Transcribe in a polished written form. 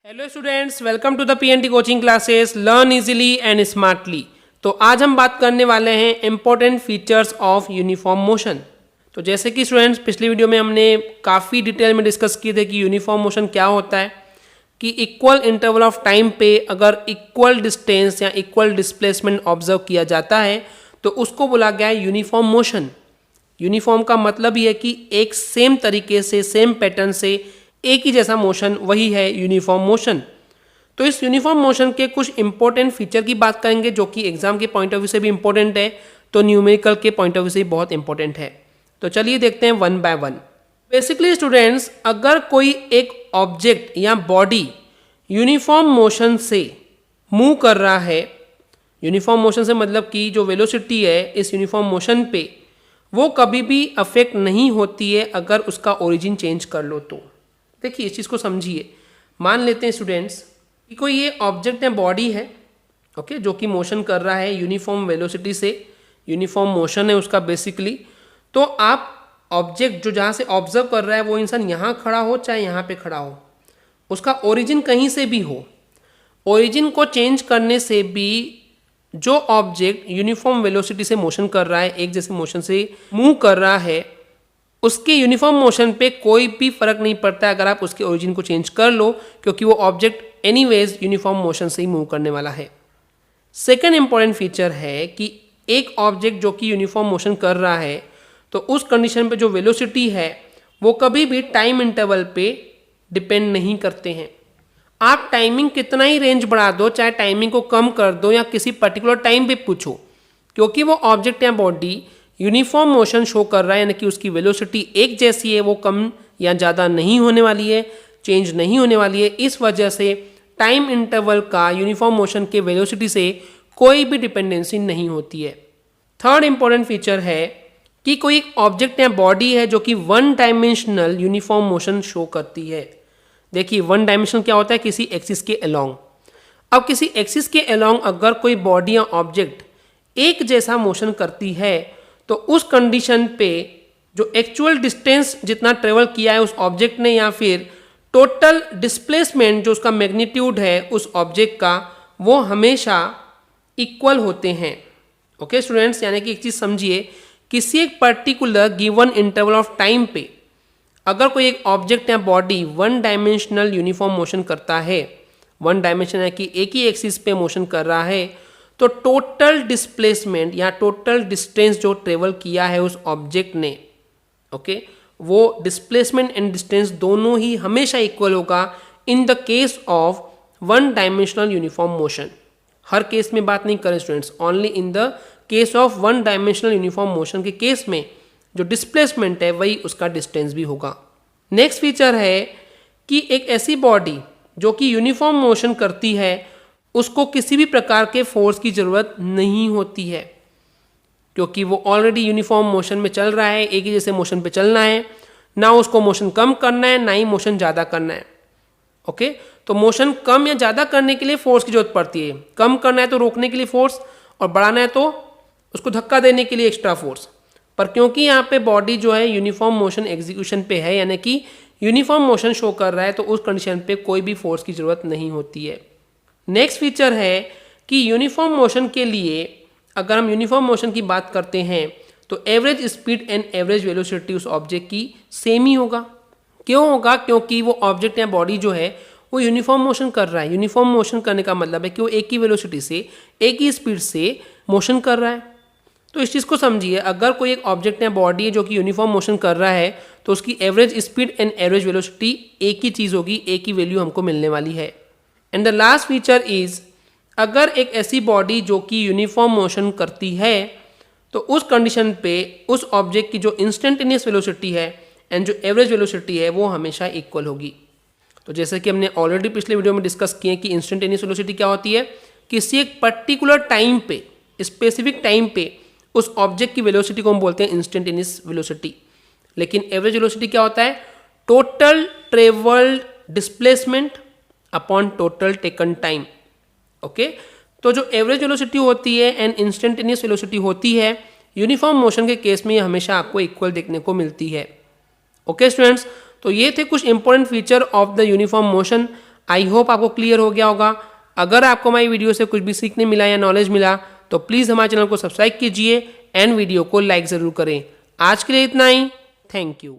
Hello students, welcome to the PNT coaching classes learn easily and smartly. तो आज हम बात करने वाले हैं important features of uniform motion. तो जैसे कि स्टूडेंट्स पिछली वीडियो में हमने काफ़ी डिटेल में डिस्कस किए थे कि यूनिफॉर्म मोशन क्या होता है, कि इक्वल इंटरवल ऑफ टाइम पे अगर इक्वल डिस्टेंस या इक्वल डिस्प्लेसमेंट ऑब्जर्व किया जाता है तो उसको बोला गया है यूनिफॉर्म मोशन। यूनिफॉर्म का मतलब ही है कि एक सेम तरीके से सेम पैटर्न से एक ही जैसा मोशन, वही है यूनिफॉर्म मोशन। तो इस यूनिफॉर्म मोशन के कुछ इंपॉर्टेंट फीचर की बात करेंगे जो कि एग्जाम के पॉइंट ऑफ व्यू से भी इंपॉर्टेंट है, तो न्यूमेरिकल के पॉइंट ऑफ व्यू से भी बहुत इंपॉर्टेंट है। तो चलिए देखते हैं one by one. Basically students, अगर कोई एक ऑब्जेक्ट या बॉडी यूनिफॉर्म मोशन से मूव कर रहा है, यूनिफॉर्म मोशन से मतलब कि जो वेलोसिटी है इस यूनिफॉर्म मोशन पे वो कभी भी अफेक्ट नहीं होती है अगर उसका ओरिजिन चेंज कर लो तो। देखिए इस चीज़ को समझिए। मान लेते हैं स्टूडेंट्स कि कोई ये ऑब्जेक्ट या बॉडी है, ओके, जो कि मोशन कर रहा है यूनिफॉर्म वेलोसिटी से, यूनिफॉर्म मोशन है उसका बेसिकली। तो आप ऑब्जेक्ट जो जहाँ से ऑब्जर्व कर रहा है वो इंसान यहाँ खड़ा हो चाहे यहाँ पे खड़ा हो, उसका ओरिजिन कहीं से भी हो, ओरिजिन को चेंज करने से भी जो ऑब्जेक्ट यूनिफॉर्म वेलोसिटी से मोशन कर रहा है, एक जैसे मोशन से मूव कर रहा है, उसके यूनिफॉर्म मोशन पे कोई भी फर्क नहीं पड़ता अगर आप उसके ओरिजिन को चेंज कर लो, क्योंकि वो ऑब्जेक्ट एनीवेज यूनिफॉर्म मोशन से ही मूव करने वाला है। सेकेंड इंपॉर्टेंट फीचर है कि एक ऑब्जेक्ट जो कि यूनिफॉर्म मोशन कर रहा है तो उस कंडीशन पे जो वेलोसिटी है वो कभी भी टाइम इंटरवल पे डिपेंड नहीं करते हैं। आप टाइमिंग कितना ही रेंज बढ़ा दो, चाहे टाइमिंग को कम कर दो या किसी पर्टिकुलर टाइम पे पूछो, क्योंकि वो ऑब्जेक्ट या बॉडी यूनिफॉर्म मोशन शो कर रहा है, यानी कि उसकी वेलोसिटी एक जैसी है, वो कम या ज़्यादा नहीं होने वाली है, चेंज नहीं होने वाली है। इस वजह से टाइम इंटरवल का यूनिफॉर्म मोशन के वेलोसिटी से कोई भी डिपेंडेंसी नहीं होती है। थर्ड इंपॉर्टेंट फीचर है कि कोई एक ऑब्जेक्ट या बॉडी है जो कि one dimensional uniform motion show करती है। देखिए वन डायमेंशनल क्या होता है, किसी एक्सिस के अलोंग। अब किसी एक्सिस के अलोंग अगर कोई बॉडी या ऑब्जेक्ट एक जैसा मोशन करती है तो उस कंडीशन पे जो एक्चुअल डिस्टेंस जितना ट्रेवल किया है उस ऑब्जेक्ट ने, या फिर टोटल डिस्प्लेसमेंट जो उसका मैग्नीट्यूड है उस ऑब्जेक्ट का, वो हमेशा इक्वल होते हैं। ओके स्टूडेंट्स, यानी कि एक चीज़ समझिए, किसी एक particular given interval of time पे अगर कोई एक ऑब्जेक्ट या body one dimensional uniform motion करता है, वन डायमेंशन है कि एक ही एक्सिस पे मोशन कर रहा है, तो टोटल डिस्प्लेसमेंट या टोटल डिस्टेंस जो ट्रेवल किया है उस ऑब्जेक्ट ने, ओके, वो डिस्प्लेसमेंट एंड डिस्टेंस दोनों ही हमेशा इक्वल होगा in the case of one dimensional uniform motion. Her case में बात नहीं करें students, only in the case of one dimensional uniform motion के केस में जो डिस्प्लेसमेंट है वही उसका डिस्टेंस भी होगा। नेक्स्ट फीचर है कि एक ऐसी बॉडी जो कि यूनिफॉर्म मोशन करती है उसको किसी भी प्रकार के फोर्स की ज़रूरत नहीं होती है, क्योंकि वो ऑलरेडी यूनिफॉर्म मोशन में चल रहा है, एक ही जैसे मोशन पे चलना है, ना उसको मोशन कम करना है ना ही मोशन ज़्यादा करना है। ओके, तो मोशन कम या ज़्यादा करने के लिए फोर्स की जरूरत पड़ती है। कम करना है तो रोकने के लिए फोर्स, और बढ़ाना है तो उसको धक्का देने के लिए एक्स्ट्रा फोर्स। पर क्योंकि यहाँ पे बॉडी जो है यूनिफॉर्म मोशन एग्जीक्यूशन पे है, यानी कि यूनिफॉर्म मोशन शो कर रहा है, तो उस कंडीशन पे कोई भी फोर्स की ज़रूरत नहीं होती है। नेक्स्ट फीचर है कि यूनिफॉर्म मोशन के लिए अगर हम यूनिफॉर्म मोशन की बात करते हैं तो average speed and average velocity उस ऑब्जेक्ट की सेम ही होगा। क्यों होगा? क्योंकि वो ऑब्जेक्ट या बॉडी जो है वो यूनिफॉर्म मोशन कर रहा है। यूनिफॉर्म मोशन करने का मतलब है कि वो एक ही वेलोसिटी से, एक ही स्पीड से मोशन कर रहा है। तो इस चीज़ को समझिए, अगर कोई एक ऑब्जेक्ट या बॉडी है जो कि यूनिफॉर्म मोशन कर रहा है तो उसकी average speed and average velocity एक ही चीज़ होगी, एक ही वैल्यू हमको मिलने वाली है। And the last feature is, अगर एक ऐसी बॉडी जो कि यूनिफॉर्म मोशन करती है तो उस कंडीशन पे उस ऑब्जेक्ट की जो इंस्टेंटेनियस वेलोसिटी है एंड जो एवरेज वेलोसिटी है वो हमेशा इक्वल होगी। तो जैसे कि हमने ऑलरेडी पिछले वीडियो में डिस्कस किए कि इंस्टेंटेनियस वेलोसिटी क्या होती है, किसी एक पर्टिकुलर टाइम पे, स्पेसिफिक टाइम पे उस ऑब्जेक्ट की वेलोसिटी को हम बोलते हैं इंस्टेंटेनियस वेलोसिटी। लेकिन एवरेज वेलोसिटी क्या होता है? Total travelled displacement upon total taken time. Okay, तो जो एवरेज वेलोसिटी होती है एंड इंस्टेंटेनियस वेलोसिटी होती है, यूनिफॉर्म मोशन के केस में ये हमेशा आपको इक्वल देखने को मिलती है। ओके स्टूडेंट्स, तो ये थे कुछ important feature of the uniform motion. I hope आपको क्लियर हो गया होगा। अगर आपको हमारी वीडियो से कुछ भी सीखने मिला या नॉलेज मिला तो प्लीज़ हमारे चैनल को सब्सक्राइब कीजिए एंड वीडियो को लाइक ज़रूर करें। आज के लिए इतना ही। Thank you.